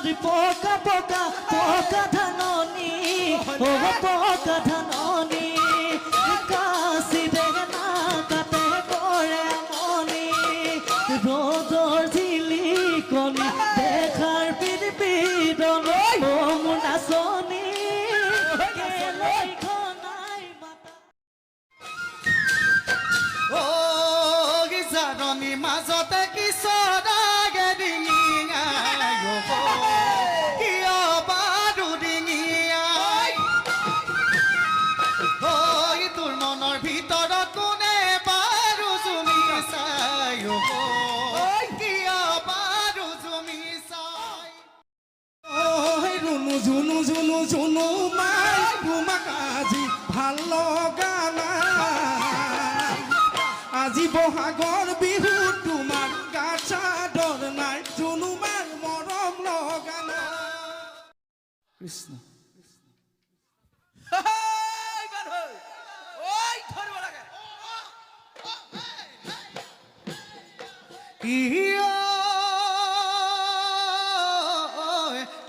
পোকা পোকা পোকা ধাননি ও পোকা ধাননি কাশি দেখে না কাতে করে মনি রোদর ঝিলি কনি দেখার পিড়পিড়ন ও মুনাসনি গেলই খনাই মাতা ও গিজারনি মাজতে কিশোরা গেডিঙি কিয় বাৰু ডিঙি ঐ তোৰ মনৰ ভিতৰত কোনে বাৰু জুমি চাই কিয় বাৰু জুমি চাই ঐ ৰুণু জুনু জুনু জুনু মাই তোমাক আজি ভাল লগা নাই আজি বহাগৰ বিহু তোমাৰ গাত চাদৰ নাই জুনু মাৰ মৰম লগা নাই কৃষ্ণ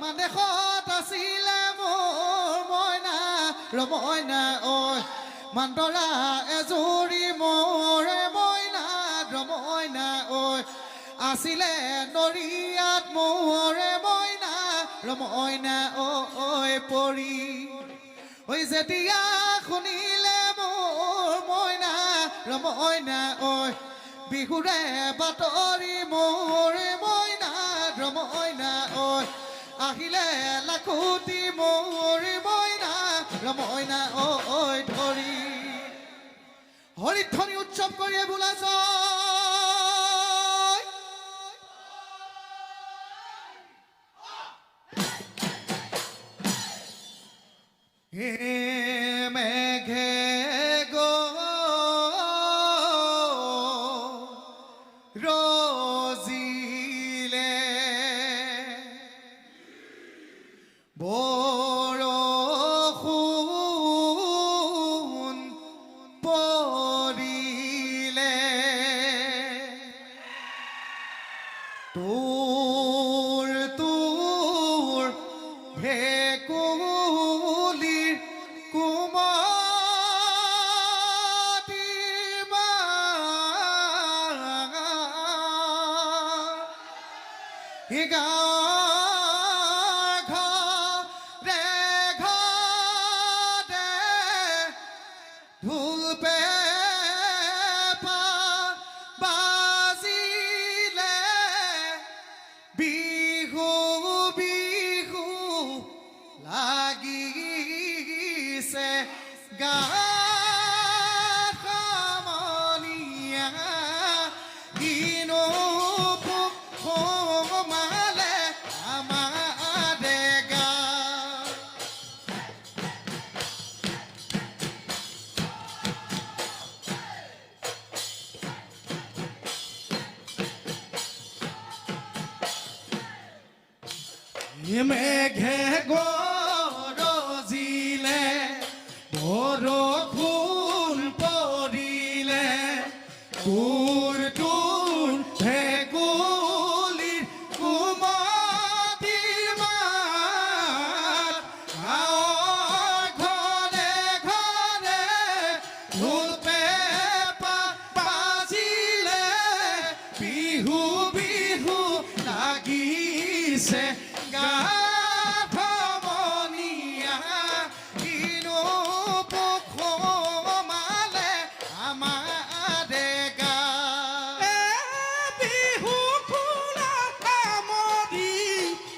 মাদেশত আছিলে মোৰ মইনা ৰমইনা ঐ মান্দৰা এজুৰি মোৰে মইনা ৰমইনা ঐ আছিলে নৰিয়াত মোৰে মইনা ৰমইনা ঐ পৰি ঐ যেতিয়া শুনিলে মোৰ মইনা ৰমইনা ঐ বিহুৰে বাতৰি মোৰে মইনা ৰমইনা ঐ আহিলে লাখুটি মোৰে মইনা ৰমইনা ঐ ধৰি হৰিধ্বনি উৎসৱ কৰিয়ে বোলাছ হে মেঘে ৰজিলে বৰষুণ পৰিলে তোৰ ভেকুলিৰ কুমাতীৰ মাত গাঁৱৰ ঘৰে ঘৰে ঢোল পেঁপা বাজিলে বিহু বিহু লাগিছে গাত সমনীয়া কিনো পোক সোমালে আমাৰ গাত মেঘে গৰজিলে বৰষুণ পৰিলে তোৰ ভেকুলিৰ কুমাতীৰ মাত গাঁৱৰ ঘৰে ঘৰে ঢোল পেঁপা বাজিলে বিহু বিহু লাগিছে গাত সমনীয়া কিনো পোক সোমালে আমাৰ গাত বিহু খোলা কামৰি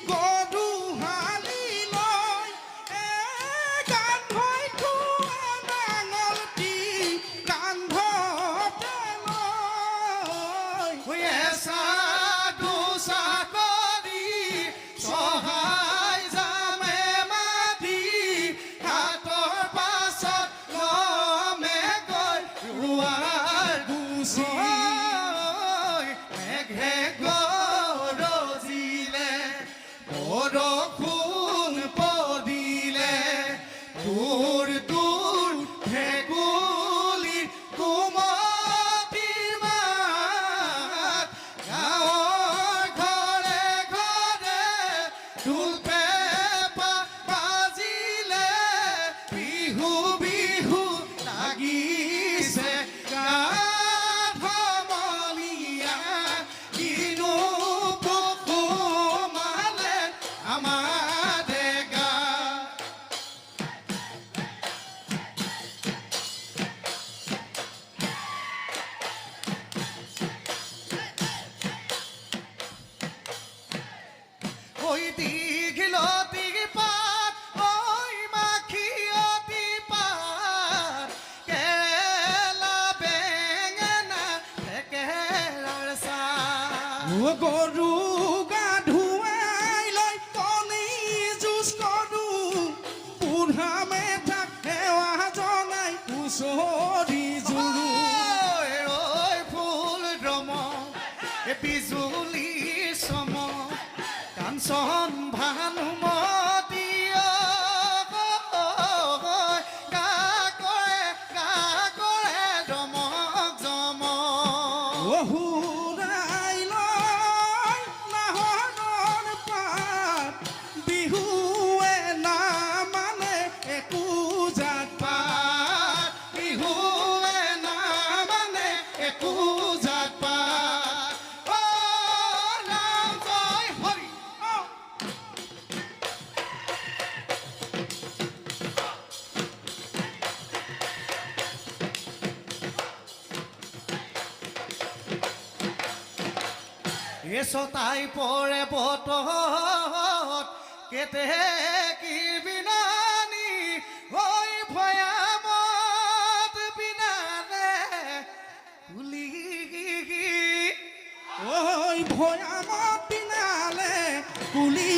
গৰুহালি লৈ গান্ধৈ খোৱা নাঙলটি কান্ধতে লৈ সাধু চাকৰি সহায় যামে মাতি হাতৰ পাছত লমে গৈ ৰোৱাৰ গুচি মেঘে গৰজিলে বৰষুণ পৰিলে তোৰ ভেকুলিৰ কুমাতীৰ মাত গাঁৱৰ ঘৰে ঘৰে দীঘলতি পাত ঐ মাখিয়তি পাত কেৰেলা বেঙেনা থেকেৰাৰ চাহ গৰু গা ধুৱাই লৈ কণী যুঁজ কৰোঁ বুঢ়া মেঠাক সেৱা জনাই হুঁচৰি জোৰোঁ ৰৈ ফুল দ্ৰম বিজুলী চম কাঞ্চন ভানুমতী গা কৰে জমক জমক অহুৰাই লৈ নাহৰৰ পাত বিহুৱে নামানে একো জাত পাত বিহুৱে নামানে একো জাত পাত অ ৰাম জয় হৰি এছটাই পৰে বতত কেতে কি বিনানি হৈ ভয়ামত বিনালে তুলি ঐ ভৈয়ামত পিনালে কুলি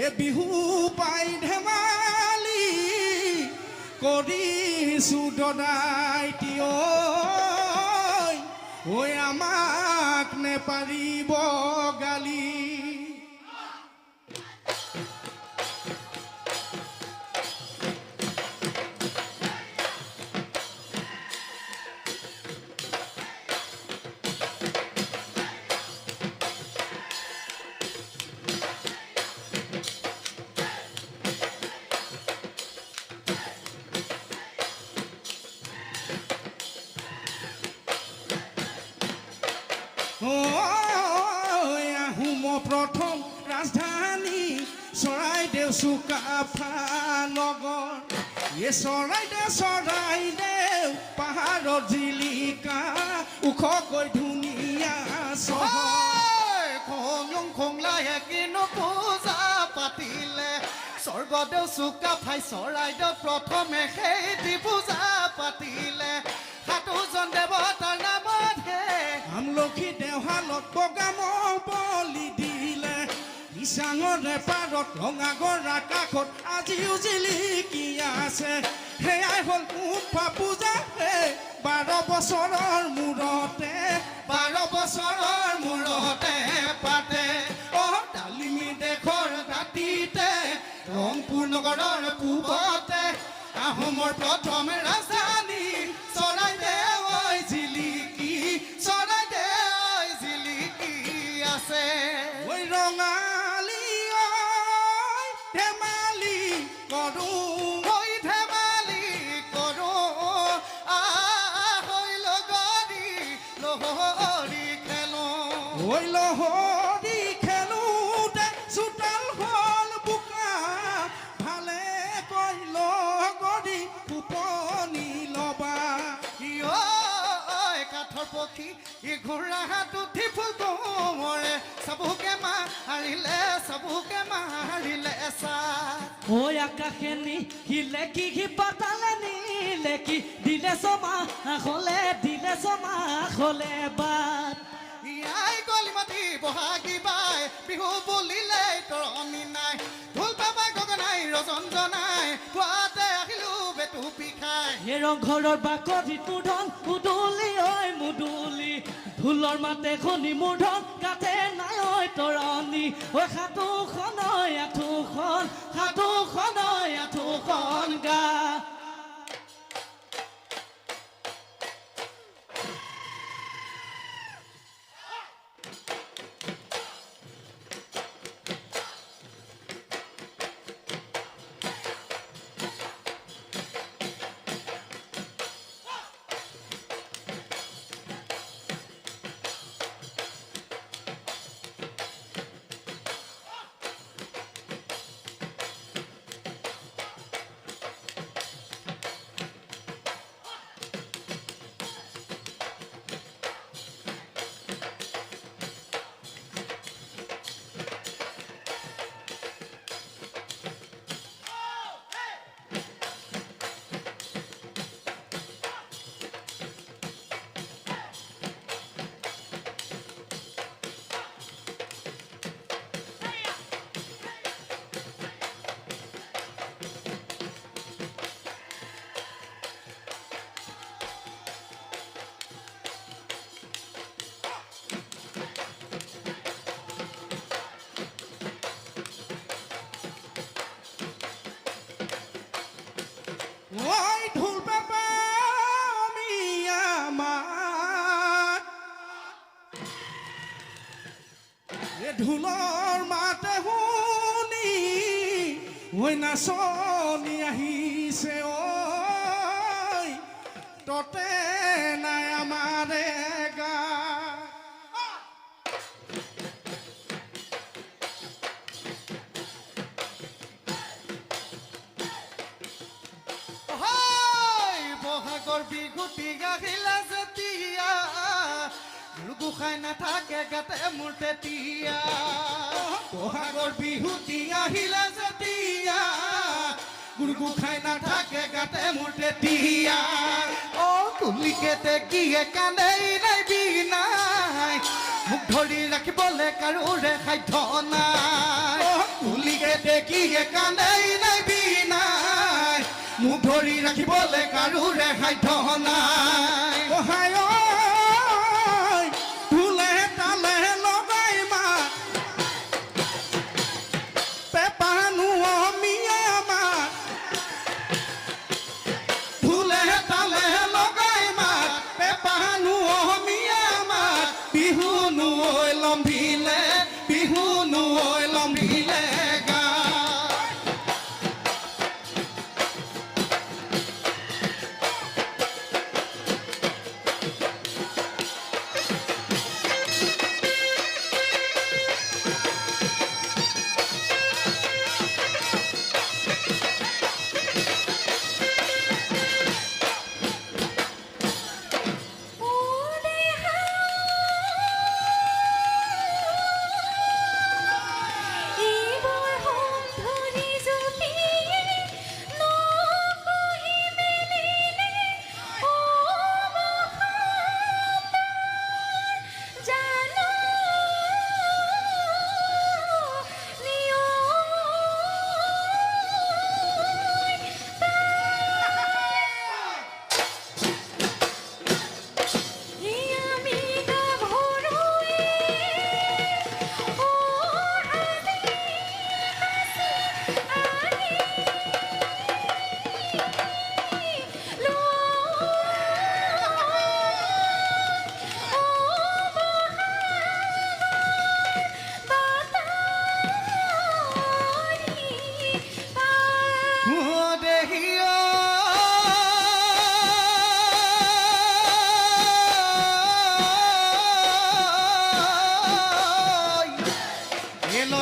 এ বিহু পাই ধেমালি কৰিছোঁ দদাইটি ঐ আমাক নেপাৰিব গালি আহোম প্ৰথম ৰাজধানী চৰাইদেউ চুকাফা নগৰ এই চৰাইদেউ পাহাৰৰ জিলিকা ওখকৈ ধুনীয়া চহৰ খং খংলাহে কিনো পূজা পাতিলে স্বৰ্গদেউ চুকাফাই চৰাইদেউ প্ৰথমে সেই পূজা পাতিলে সাতোজন দেৱতাৰ নামতহে আমলখি দেওহালত বগামৰ বলি দিলে ইচাঙৰে পাৰত ৰঙাগৰা কাষত আজিও জিলিকি আছে সেয়াই হ'ল উফা পূজা 12 বছৰৰ মূৰতে 12 বছৰৰ মূৰতে পাতে ডালিমী দেশৰ দাঁতিতে ৰংপুৰ নগৰৰ পূবতে আহোমৰ প্ৰথম ৰাজধানী চৰাইদেউ জিলিকি আছে ঐ ৰঙালী ঐ ধেমালি কৰোঁ হৈ ধেমালি কৰোঁ হৈ লহৰি খেলোঁ ঐ লহৰি খেলোঁতে চোতাল হ'ল বোকা ভালে কৈ লগৰি টোপনি ল'বা কাঠৰ পক্ষী ই ঘোঁৰা হাত উঠি ফুল কোমৰে চাবুকে মাৰিলে চা ঐ আকাশে নিহিলে কি পাতালে নিলে কি দিলে চমা হলে বাট ইয়াই গলি মাতি বহাগী বাই বিহু বুলিলে তৰণি নাই ঢোল পাবা গগনাই ৰজন জনাই পুৱাতে আহিলো বেটুপি খাই হে ৰংঘৰৰ বাকৰিত ধন মুদুলি ঐ মুদুলি ঢোলৰ মাতে শুনি মোৰ ধন কাটে নাই ঐ তৰণি ঐ সাতোখন আঠুখন গা ঢোলৰ মাতে শুনি ঐ নাচনি আহিছে ঐ ততে নাই আমাৰে গা হয় বহাগৰ বিহুটি গাহিলা যেতিয়া গোসাই নাথাকে গাতে মোৰ তেতিয়া বহাগৰ বিহুটি আহিলে যেতিয়া গুৰু খাই নাথাকে গাতে মোৰ তেতিয়া অ তুলিকেতে কিয়ে কান্দেই নাই বিনাই মোক ধৰি ৰাখিবলৈ কাৰোৰে সাধ্য নাই তুলিকে দেখিয়ে কান্দেই নাই বিনাই মোক ধৰি ৰাখিবলৈ কাৰোৰে সাধ্য নাই অহায় ঢোলে তালে লগাই মা পেপানো অমিয়া মা ঢোলে তালে লগাই মা পেপানো অমিয়া মা বিহু নৈ লম্ভিলে বিহু নৈ লম্ভিলে গা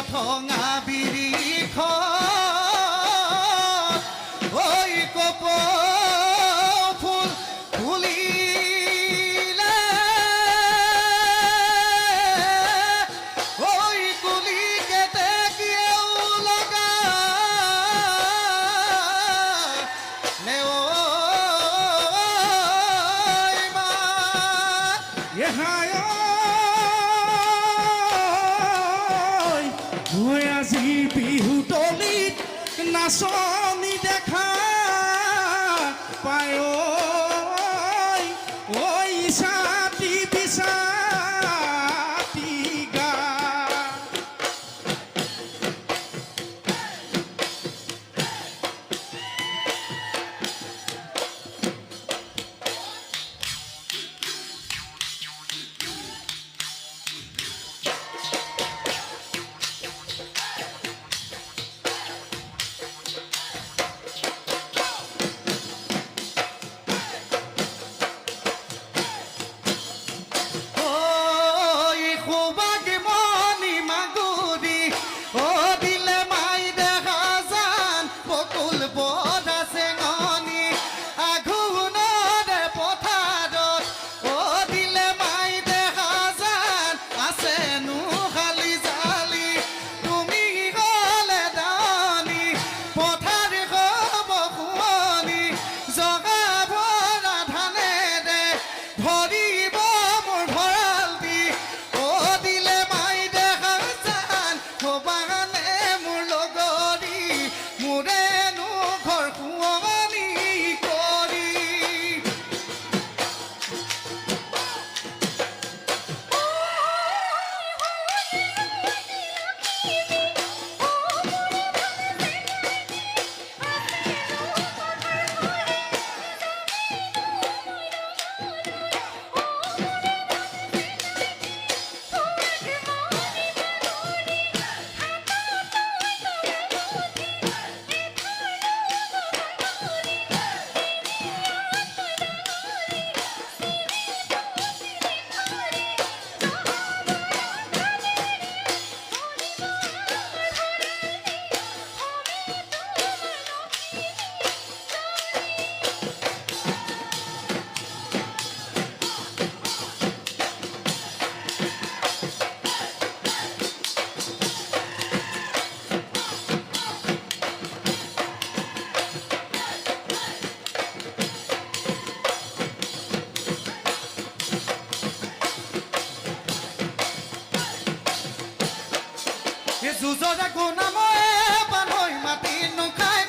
ঠঙা বিৰিখ ঐ কপ ফুল ফুলিলে ঐ কুলি কেতে কিয়েও লগা নে ঐ মা এহায় মই আজি বিহু তলিত নাচনি দেখা পায় ঐ ছাতি বিচাতি গা এই যুঁজৰে গুণাময়ে বানৈ মাটি নুখাই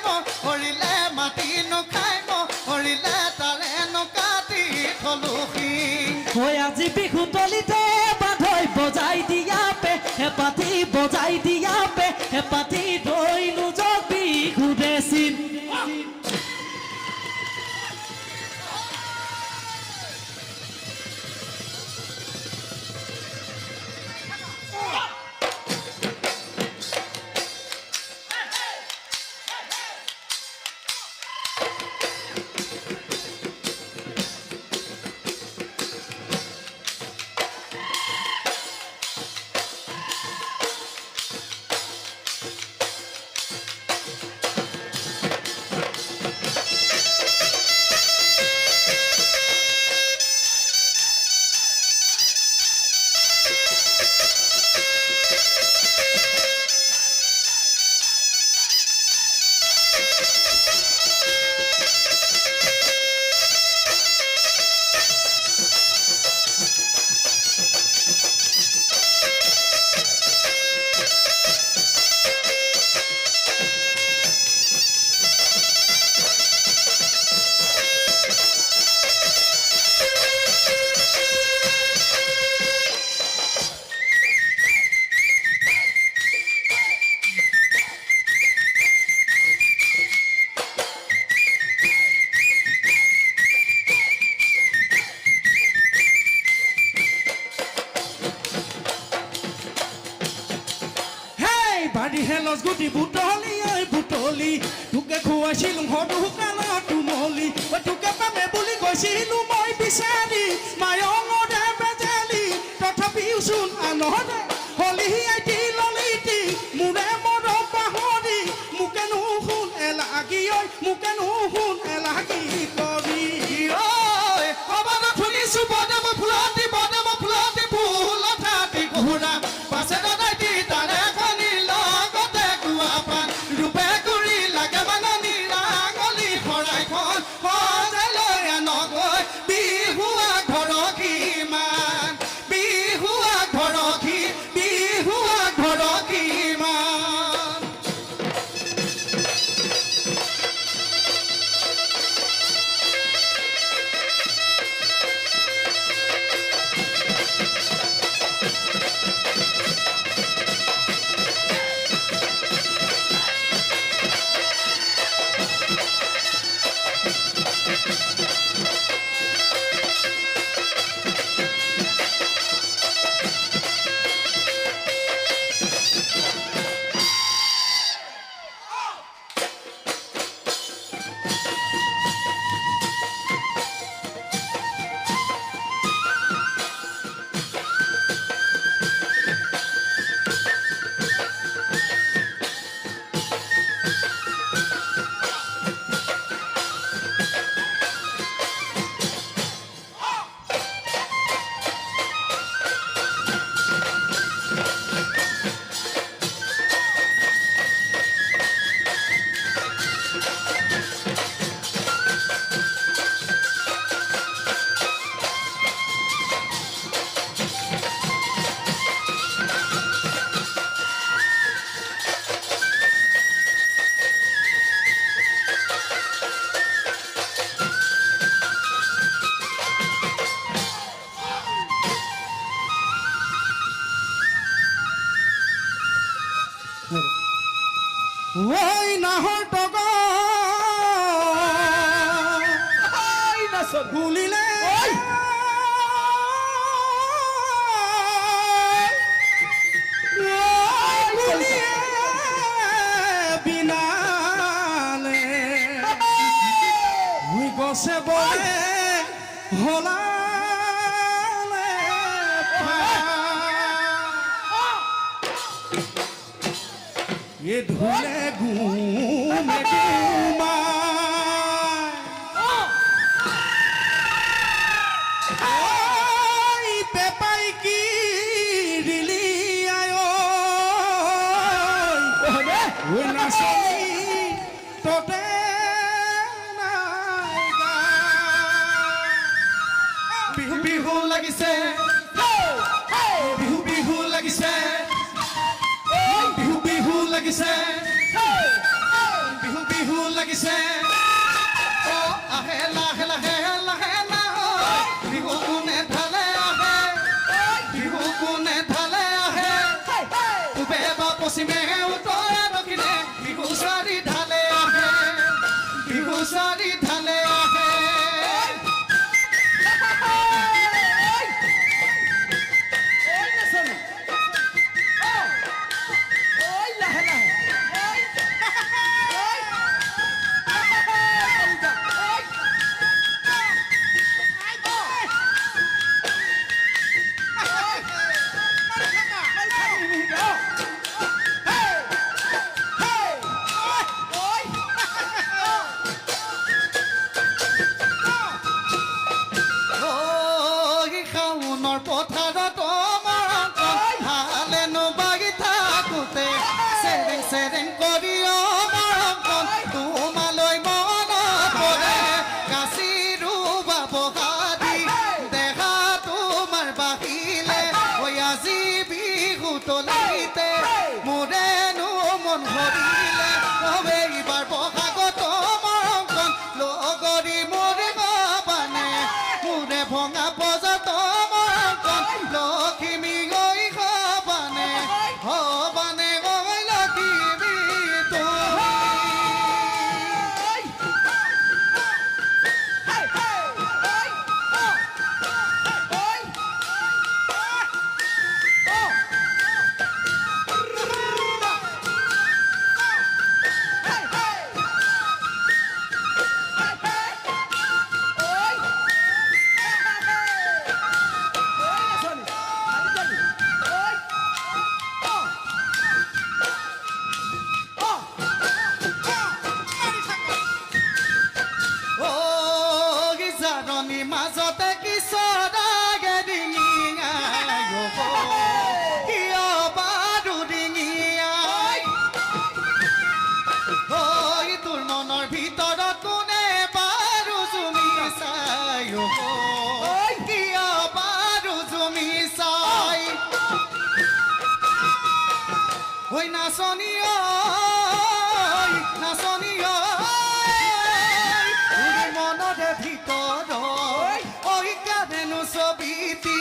হৰিলে মাটি নুখাই হৰিলে তাৰে নকাটি থলো শিং হৈ আজি বিহু তলিতে বাধৈ বজাই দিয়া পে হেপাতি বজাই দিয়া পে হেপাতি ধৈলো জগ বিহু দেচিন বাড়ি হেলস গুটি বুটলি ঐ বুটলি তোকে খুৱাইছিলো সৰু কালত তুমলি তোকে পামে বুলি কৈছিলো মই বিচাৰি মায়ঙৰে বেজালি তথাপিও চোন আনহৰে হলি আইটি ললিটি মোৰে মৰম পাহৰি মোকে নুশুন এলাগি ঐ মোকে নুশুন এলাগি কৰি ঐ কবাত শুনিছো বদম ফুলতি ফুল ঠাতি ঘোৰা পাছে দাদাইটি তাৰে খনি লগতে গুৱাপান ৰূপে কৰি লাগে মানে নিৰাঙলি শৰাইখন সজাই লৈ আনগৈ বিহুৱা ঘৰ কিমান বিহুৱা ঘৰ কিমান ওই নাহৰ টগ গুলিলে বিনালে গছে বলে হলালে এ ধুলে ঘুমে ঘুমাই পেপাই কি রিলি আয় ওই নাচনি তোতে বিহু বিহু লাগিছে বিহু বিহু লাগিছে লাগিছে বিহু বিহু লাগিছে আহে লাহে লাহে লাহে লাহে বিহু কোনে ঢালে আহে বিহু কোনে ঢালে আহে পূবে বা পশ্চিমে উত্তৰে দক্ষিণে বিহু চাৰি ঢালে আহে বিহু চাৰি ঢালে আহে পথাৰত হালেনো বাগি থাকোঁতে চেৰেং চেৰেং কৰি তোমালৈ মনত পৰে কাচি ৰুবা বহাদি দেখা তোমাৰ বাহিলে ঐ আজি বিহু তলিতে মোৰেনো মন ভৰিলে এইবাৰ বহাগত মৰমখন লগৰী মোৰে বাবানে মোৰে ভঙা বজাত লখিমী গৈ হবানে হবানে গৈ লখিমী মাজতে কিশোৰাগে ডিঙিয়া কিয় বাৰু ডিঙিয়া ঐ তোৰ মনৰ ভিতৰত কোনে বাৰু জুমি চাই কিয় বাৰু জুমি চাই ঐ নাচনী নাচনী মনৰে ভিতৰত ছবিটি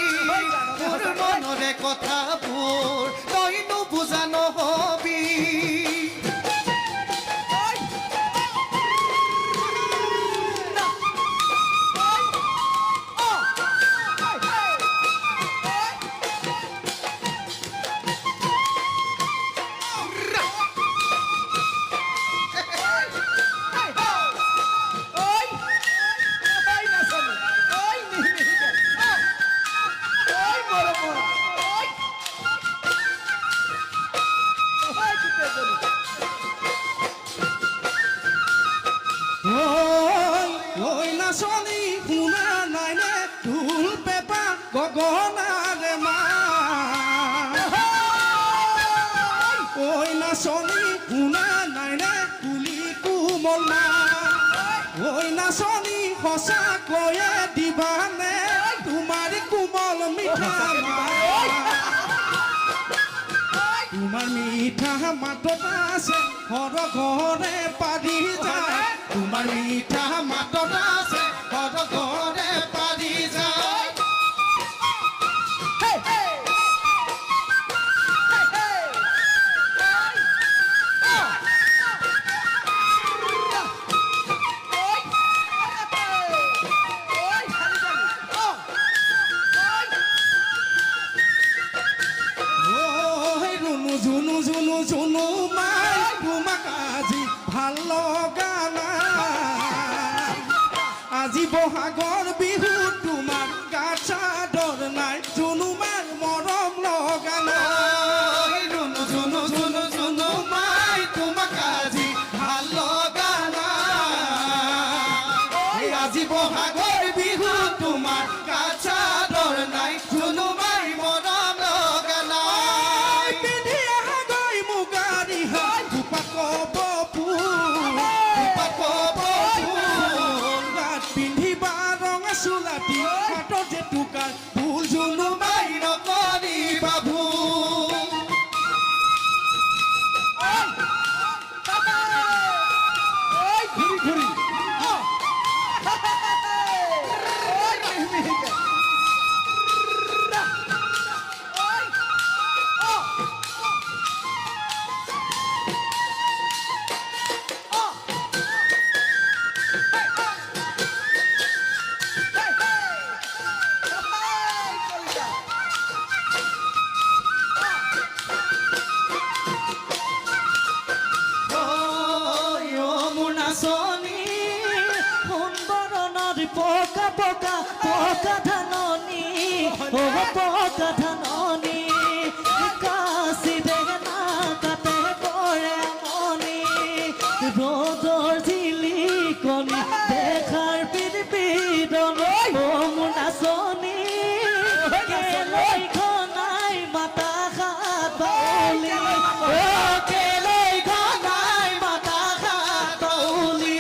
মোৰ মনৰে কথাবোৰ তইনো বুজা নহবি ঐ নাচনী শুনা নাইনে ঢোল পেঁপা গগনাৰে মাত ঐ নাচনী শুনা নাইনে তুলি কোমল মাত ঐ নাচনী সঁচাকৈয়ে দিবানে তোমাৰ কোমল মিঠা তোমাৰ মিঠা মাতত আছে ঘৰ ঘৰে পাৰি যায় তোমাৰ মিঠা মাতত আছে ঘৰ ঘৰে পাৰি যায় জুনু জুনু জুনু মাই তোমাক আজি ভাল লগা নাই আজি বহাগৰ বিহু তোমাৰ গাত চাদৰ নাই জুনু মাৰ মৰম লগা নাই জুনু জুনু জুনু জুনু মাই তোমাক আজি ভাল লগা নাই আজি বহাগৰ বিহু তোমাৰ গাত চাদৰ নাই জুনু মাৰ মৰম লগা নাই পিন্ধিবা ৰঙা চোলা যদি পকা পকা পকা ধাননি ও পকা ধাননি কাশি দেখে না কাতে করে মনি রোদর ঝিলিকনি দেখার পিড়পিড়ন ও মুনাচনি কেলৈ ঘনাই মাতা খাত বাউলি ও কেলৈ ঘনাই মাতা খাত বাউলি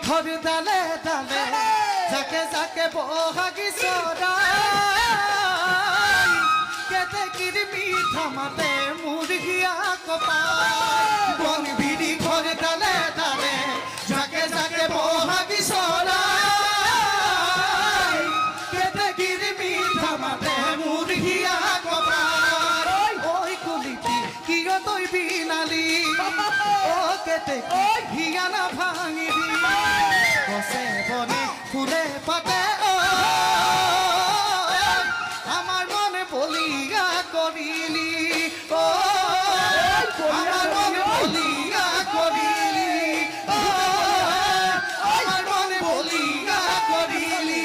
ঘর ডালে ডালে যাকে যাকে বহাগি চৰাই কেতে কিৰমি থামাতে মুৰগিয়া কপাল বন বিড়ি ঘৰ ডালে ডালে যাকে যাকে বহাগি চৰাই কেতে কিরমি থামাতে মুরগিয়া কপাল ওই কলিটি কিয় তৈ বিনালি ও কেতে হিয়ানা ভাঙিবি গছে বনে ফুলে পাতে আমার মনে বলিয়া করিলি ও আমার মনে বলিয়া করিলি আমার মনে বলিয়া করিলি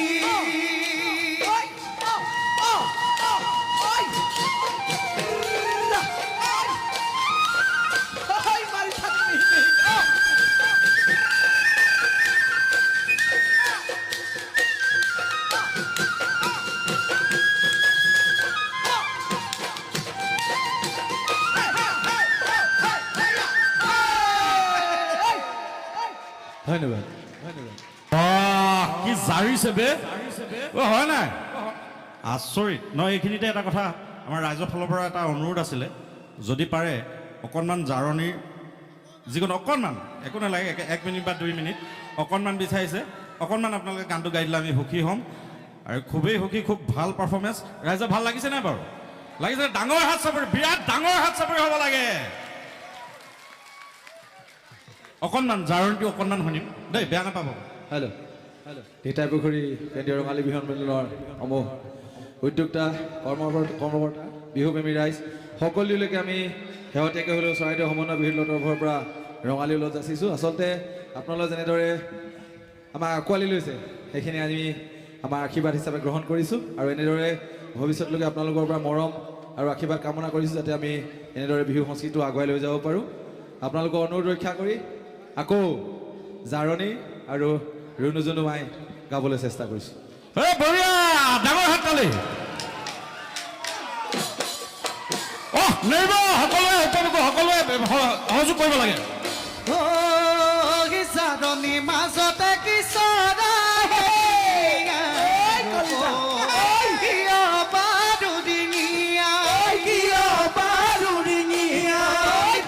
ধন্যবাদ কি জাৰিছে বে অ হয় নাই আচৰিত ন এইখিনিতে এটা কথা আমাৰ ৰাইজৰ ফালৰ পৰা এটা অনুৰোধ আছিলে যদি পাৰে অকণমান জাৰণিৰ যিকোনো অকণমান একো নালাগে 1 মিনিট বা 2 মিনিট অকণমান বিচাৰিছে অকণমান আপোনালোকে গানটো গাই দিলে আমি সুখী হ'ম আৰু খুবেই সুখী খুব ভাল পাৰফৰ্মেঞ্চ ৰাইজৰ ভাল লাগিছে নাই বাৰু লাগিছে ডাঙৰ হাত চাপৰি বিৰাট ডাঙৰ হাত চাপৰি হ'ব লাগে অকণমান জাৰণিটো অকণমান শুনিম দেই বেয়া নাপাব হেল্ল' ঢেঁতাই পুখুৰী কেন্দ্ৰীয় ৰঙালী বিহু সন্মিলনৰ সমূহ উদ্যোক্তা কৰ্মকৰ্তা বিহুপ্ৰেমী ৰাইজ সকলোলৈকে আমি শেহতীয়াকৈ হ'লেও চৰাইদেউ সমন্বয় বিহুৰ তৰফৰ পৰা ৰঙালী ওলত যাচিছোঁ আচলতে আপোনালোকে যেনেদৰে আমাক আঁকোৱালি লৈছে সেইখিনি আমি আমাৰ আশীৰ্বাদ হিচাপে গ্ৰহণ কৰিছোঁ আৰু এনেদৰে ভৱিষ্যতলৈকে আপোনালোকৰ পৰা মৰম আৰু আশীৰ্বাদ কামনা কৰিছোঁ যাতে আমি এনেদৰে বিহু সংস্কৃতিটো আগুৱাই লৈ যাব পাৰোঁ আপোনালোকৰ অনুৰোধ ৰক্ষা কৰি আকৌ জাৰণি আৰু ৰুণু জুনু মাই গাবলৈ চেষ্টা কৰিছোঁ বঢ়িয়া ডাঙৰ হাত তালি নেৰিব সকলোৱে সহযোগ কৰিব লাগে জাৰণি মাজতে কি চৰাই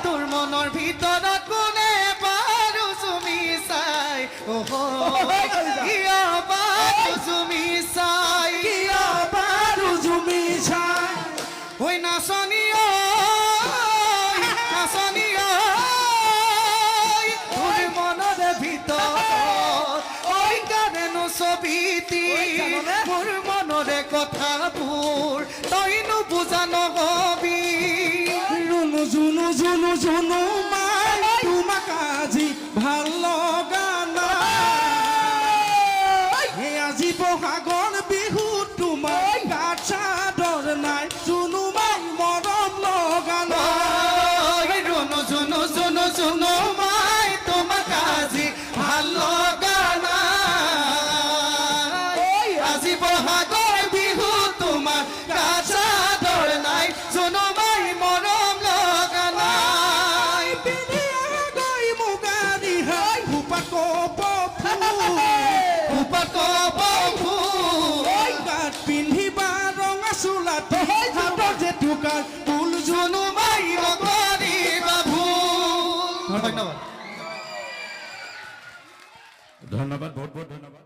তোৰ মনৰ ভিতৰত কোনে পাৰো চুমি চাই চুমি চাই জুমি চাই ঐ নাচনী নাচনী তোৰ মনৰ ভিতৰত ঐ কাৰেনো ছবিটি মোৰ মনৰে কথাবোৰ তইনো বুজা নহবি ৰুণু জুনু জুনু জুনু মাই তোমাক আজি ভাল লগা নাই আজি বহাগৰ বিহু তোমাৰ গাত চাদৰ নাই জুনু মাই মৰম লগা নাই ৰুণু জুনু জুনু জুনু মাই তোমাক আজি ভাল লগা নাই আজি বহাগৰ বিহু তোমাৰ গাত চাদৰ নাই জুনু মাই মৰম লগা নাই গৈ মুগাৰী হাই ভূপাত গাত পিন্ধিবা ৰঙা চোলাত হাতৰ যে টুকাৰ ফুল জুনু মাই নকৰিবা ভুল ধন্যবাদ ধন্যবাদ বহুত বহুত ধন্যবাদ